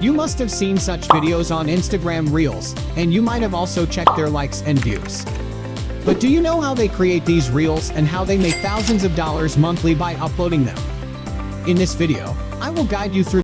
You must have seen such videos on Instagram Reels, and you might have also checked their likes and views. But do you know how they create these Reels and how they make thousands of dollars monthly by uploading them? In this video, I will guide you through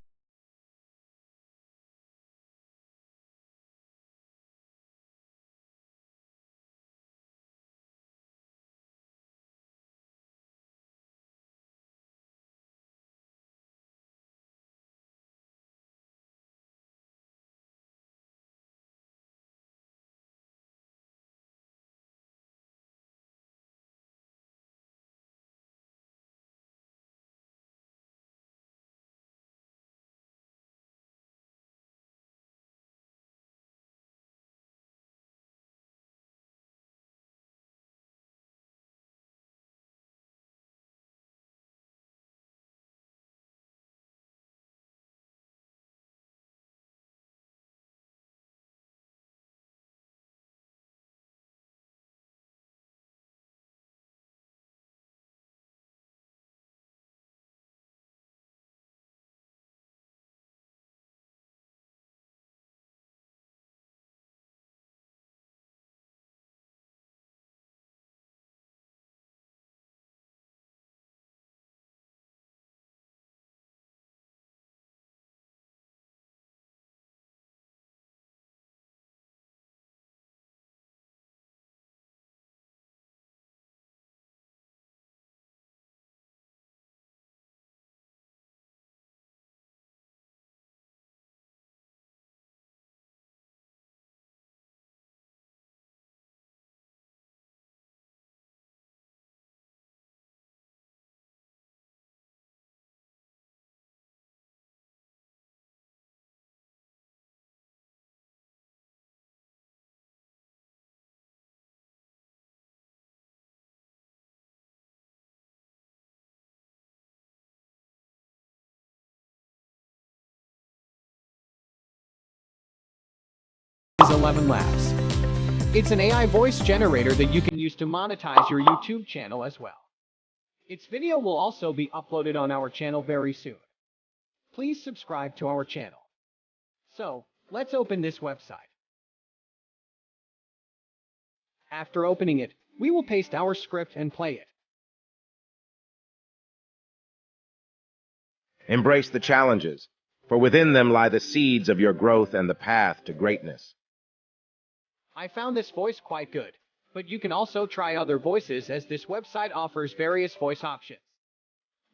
is 11 Labs. It's an AI voice generator that you can use to monetize your YouTube channel as well. Its video will also be uploaded on our channel very soon. Please subscribe to our channel. So, let's open this website. After opening it, we will paste our script and play it. Embrace the challenges, for within them lie the seeds of your growth and the path to greatness. I found this voice quite good, but you can also try other voices as this website offers various voice options.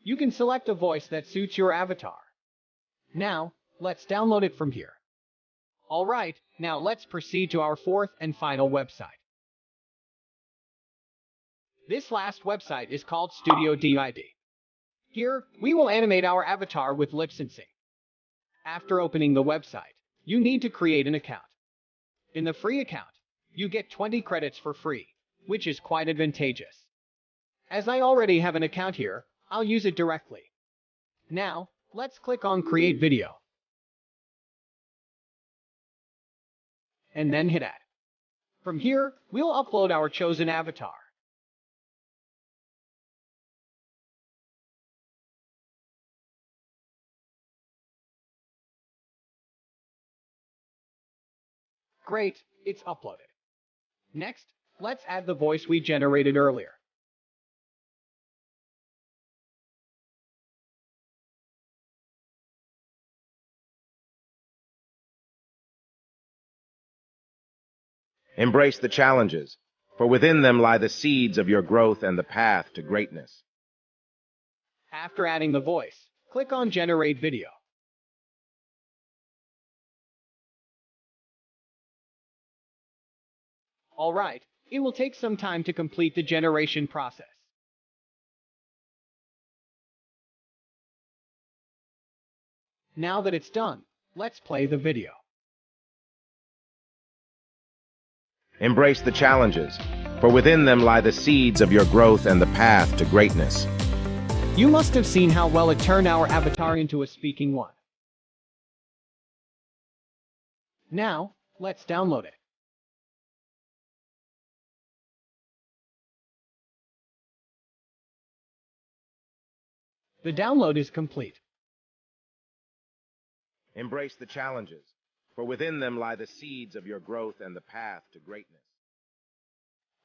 You can select a voice that suits your avatar. Now, let's download it from here. Alright, now let's proceed to our fourth and final website. This last website is called Studio DID. Here, we will animate our avatar with lip syncing. After opening the website, you need to create an account. In the free account, you get 20 credits for free, which is quite advantageous. As I already have an account here, I'll use it directly. Now, let's click on Create Video. And then hit Add. From here, we'll upload our chosen avatar. Great, it's uploaded. Next, let's add the voice we generated earlier. Embrace the challenges, for within them lie the seeds of your growth and the path to greatness. After adding the voice, click on Generate Video. Alright, it will take some time to complete the generation process. Now that it's done, let's play the video. Embrace the challenges, for within them lie the seeds of your growth and the path to greatness. You must have seen how well it turned our avatar into a speaking one. Now, let's download it. The download is complete. Embrace the challenges, for within them lie the seeds of your growth and the path to greatness.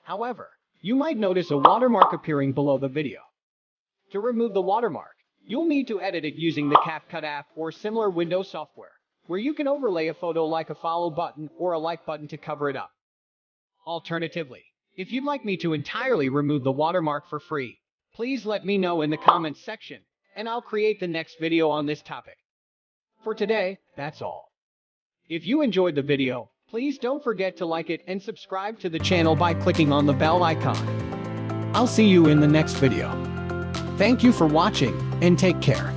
However, you might notice a watermark appearing below the video. To remove the watermark, you'll need to edit it using the CapCut app or similar Windows software, where you can overlay a photo like a follow button or a like button to cover it up. Alternatively, if you'd like me to entirely remove the watermark for free, please let me know in the comments section, and I'll create the next video on this topic. For today, that's all. If you enjoyed the video, please don't forget to like it and subscribe to the channel by clicking on the bell icon. I'll see you in the next video. Thank you for watching, and take care.